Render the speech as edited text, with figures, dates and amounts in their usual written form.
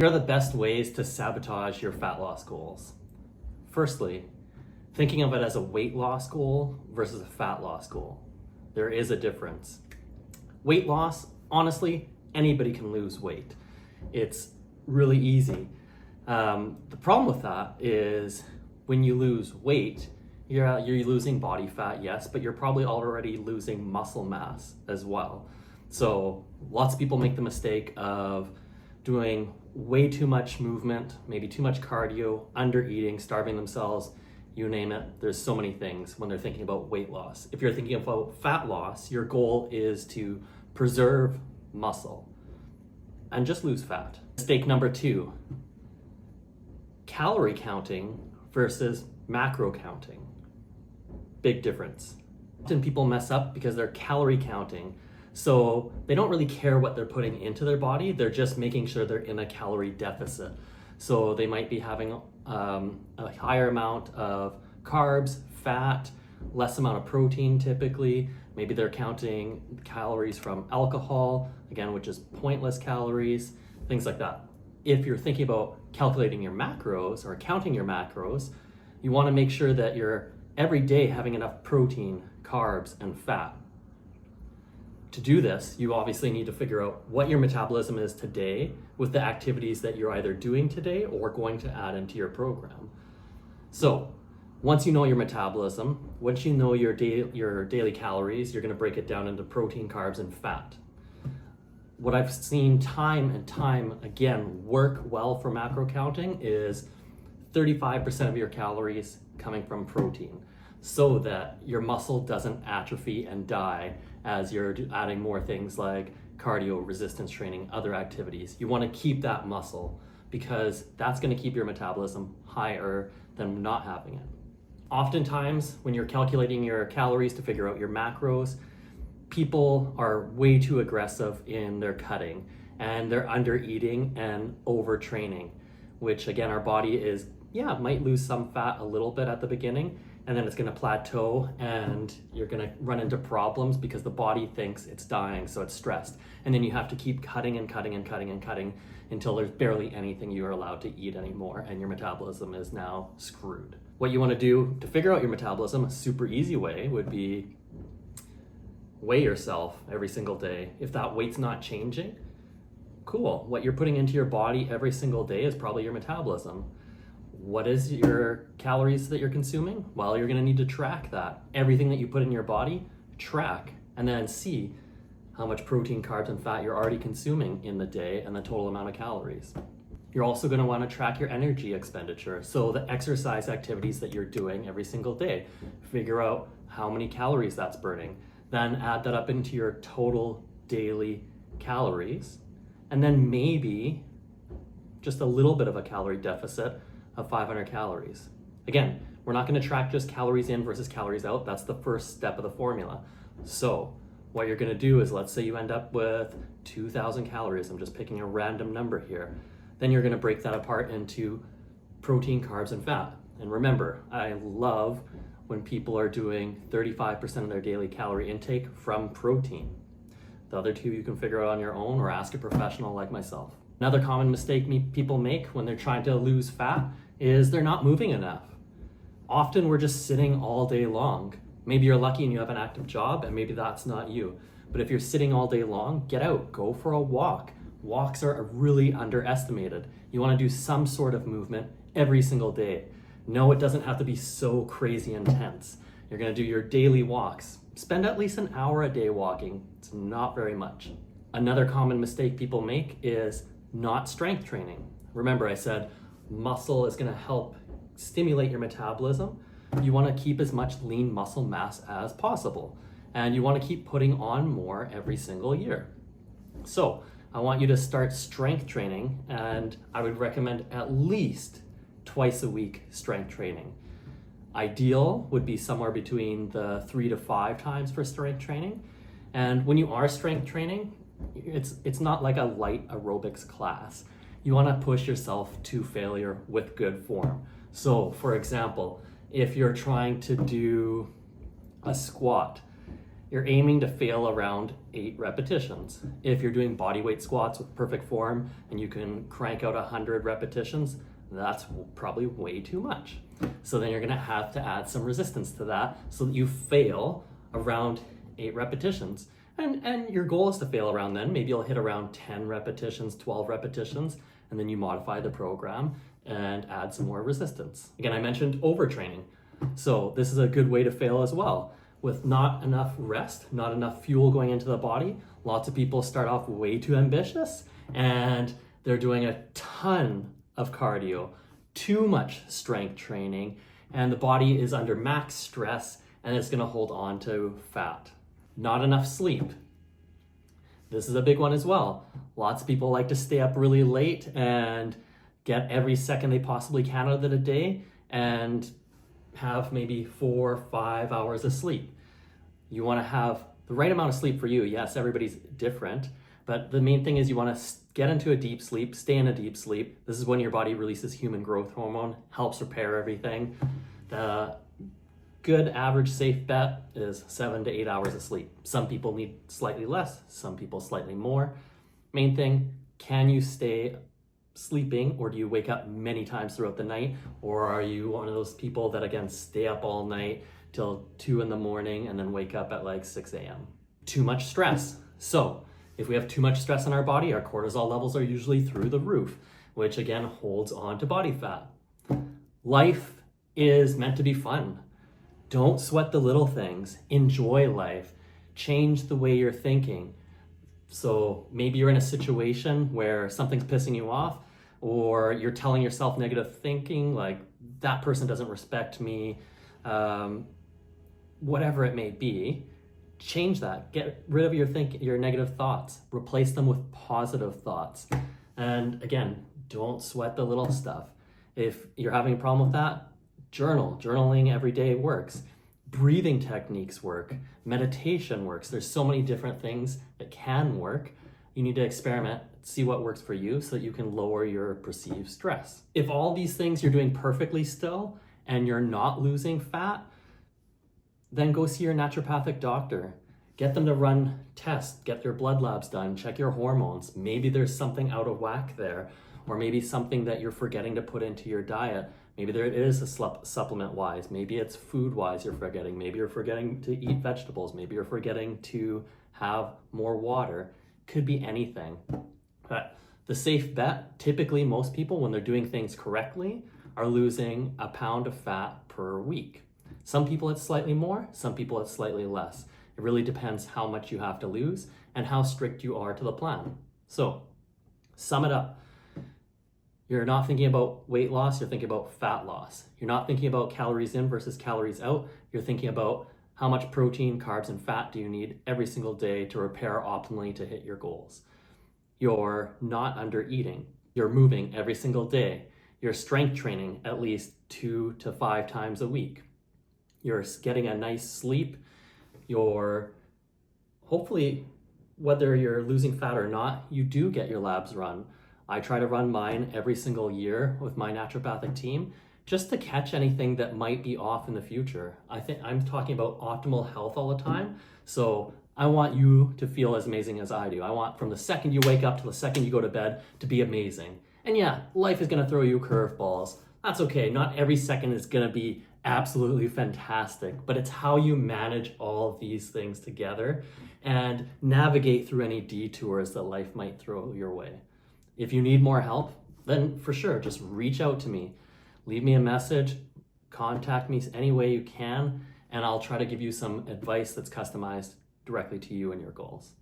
Here are the best ways to sabotage your fat loss goals. Firstly, thinking of it as a weight loss goal versus a fat loss goal. There is a difference. Weight loss, honestly, anybody can lose weight. It's really easy. The problem with that is when you lose weight, you're losing body fat, yes, but you're probably already losing muscle mass as well. So lots of people make the mistake of doing way too much movement, maybe too much cardio, under eating, starving themselves, you name it. There's so many things when they're thinking about weight loss. If you're thinking about fat loss, your goal is to preserve muscle and just lose fat. Mistake number 2, calorie counting versus macro counting. Big difference. Often people mess up because they're calorie counting. So they don't really care what they're putting into their body. They're just making sure they're in a calorie deficit. So they might be having a higher amount of carbs, fat, less amount of protein typically. Maybe they're counting calories from alcohol, again, which is pointless calories, things like that. If you're thinking about calculating your macros or counting your macros, you want to make sure that you're every day having enough protein, carbs, and fat. To do this, you obviously need to figure out what your metabolism is today with the activities that you're either doing today or going to add into your program. So once you know your metabolism, once you know your daily calories, you're going to break it down into protein, carbs, and fat. What I've seen time and time again work well for macro counting is 35% of your calories coming from protein, so that your muscle doesn't atrophy and die as you're adding more things like cardio, resistance training, other activities. You want to keep that muscle because that's going to keep your metabolism higher than not having it. Oftentimes, when you're calculating your calories to figure out your macros, people are way too aggressive in their cutting and they're under eating and overtraining, which again, our body is, might lose some fat a little bit at the beginning, and then it's going to plateau and you're going to run into problems because the body thinks it's dying, so it's stressed. And then you have to keep cutting and cutting and cutting and cutting until there's barely anything you are allowed to eat anymore, and your metabolism is now screwed. What you want to do to figure out your metabolism, a super easy way would be weigh yourself every single day. If that weight's not changing, cool. What you're putting into your body every single day is probably your metabolism. What is your calories that you're consuming? Well, you're gonna need to track that. Everything that you put in your body, track, and then see how much protein, carbs, and fat you're already consuming in the day and the total amount of calories. You're also gonna wanna track your energy expenditure. So the exercise activities that you're doing every single day, figure out how many calories that's burning, then add that up into your total daily calories, and then maybe just a little bit of a calorie deficit of 500 calories. Again, we're not going to track just calories in versus calories out. That's the first step of the formula. So what you're going to do is, let's say you end up with 2,000 calories. I'm just picking a random number here. Then you're going to break that apart into protein, carbs, and fat. And remember, I love when people are doing 35% of their daily calorie intake from protein. The other 2 you can figure out on your own or ask a professional like myself. Another common mistake people make when they're trying to lose fat is they're not moving enough. Often we're just sitting all day long. Maybe you're lucky and you have an active job, and maybe that's not you. But if you're sitting all day long, get out, go for a walk. Walks are really underestimated. You want to do some sort of movement every single day. No, it doesn't have to be so crazy intense. You're going to do your daily walks. Spend at least an hour a day walking. It's not very much. Another common mistake people make is not strength training. Remember, I said muscle is going to help stimulate your metabolism. You want to keep as much lean muscle mass as possible, and you want to keep putting on more every single year. So I want you to start strength training, and I would recommend at least twice a week strength training. Ideal would be somewhere between the 3 to 5 times for strength training. And when you are strength training, it's not like a light aerobics class. You want to push yourself to failure with good form. So for example, if you're trying to do a squat you're aiming to fail around 8 repetitions. If you're doing bodyweight squats with perfect form and you can crank out 100 repetitions, that's probably way too much. So then you're gonna have to add some resistance to that so that you fail around 8 repetitions. And your goal is to fail around then. Maybe you'll hit around 10 repetitions, 12 repetitions, and then you modify the program and add some more resistance. Again, I mentioned overtraining. So this is a good way to fail as well. With not enough rest, not enough fuel going into the body, lots of people start off way too ambitious and they're doing a ton of cardio, too much strength training, and the body is under max stress and it's gonna hold on to fat. Not enough sleep. This is a big one as well. Lots of people like to stay up really late and get every second they possibly can out of the day and have maybe 4 or 5 hours of sleep. You want to have the right amount of sleep for you. Yes, everybody's different, but the main thing is you want to get into a deep sleep, stay in a deep sleep. This is when your body releases human growth hormone, helps repair everything. The good average safe bet is 7 to 8 hours of sleep. Some people need slightly less, some people slightly more. Main thing, can you stay sleeping, or do you wake up many times throughout the night? Or are you one of those people that again stay up all night till 2 in the morning and then wake up at like 6 a.m.? Too much stress. So if we have too much stress in our body, our cortisol levels are usually through the roof, which again holds on to body fat. Life is meant to be fun. Don't sweat the little things. Enjoy life. Change the way you're thinking. So maybe you're in a situation where something's pissing you off, or you're telling yourself negative thinking, like that person doesn't respect me, whatever it may be. Change that. Get rid of your negative thoughts. Replace them with positive thoughts. And again, don't sweat the little stuff. If you're having a problem with that, journaling every day works. Breathing techniques work. Meditation works. There's so many different things that can work. You need to experiment, see what works for you so that you can lower your perceived stress. If all these things you're doing perfectly still and you're not losing fat, then go see your naturopathic doctor. Get them to run tests, get your blood labs done, check your hormones. Maybe there's something out of whack there, or maybe something that you're forgetting to put into your diet. Maybe there is a supplement-wise. Maybe it's food-wise you're forgetting. Maybe you're forgetting to eat vegetables. Maybe you're forgetting to have more water. Could be anything. But the safe bet, typically most people, when they're doing things correctly, are losing a pound of fat per week. Some people it's slightly more, some people it's slightly less. It really depends how much you have to lose and how strict you are to the plan. So, sum it up. You're not thinking about weight loss, you're thinking about fat loss. You're not thinking about calories in versus calories out. You're thinking about how much protein, carbs, and fat do you need every single day to repair optimally to hit your goals. You're not under eating. You're moving every single day. You're strength training at least 2 to 5 times a week. You're getting a nice sleep. You're hopefully, whether you're losing fat or not, you do get your labs run. I try to run mine every single year with my naturopathic team just to catch anything that might be off in the future. I think I'm talking about optimal health all the time. So I want you to feel as amazing as I do. I want from the second you wake up to the second you go to bed to be amazing. And yeah, life is gonna throw you curveballs. That's okay. Not every second is gonna be absolutely fantastic, but it's how you manage all of these things together and navigate through any detours that life might throw your way. If you need more help, then for sure, just reach out to me. Leave me a message, contact me any way you can, and I'll try to give you some advice that's customized directly to you and your goals.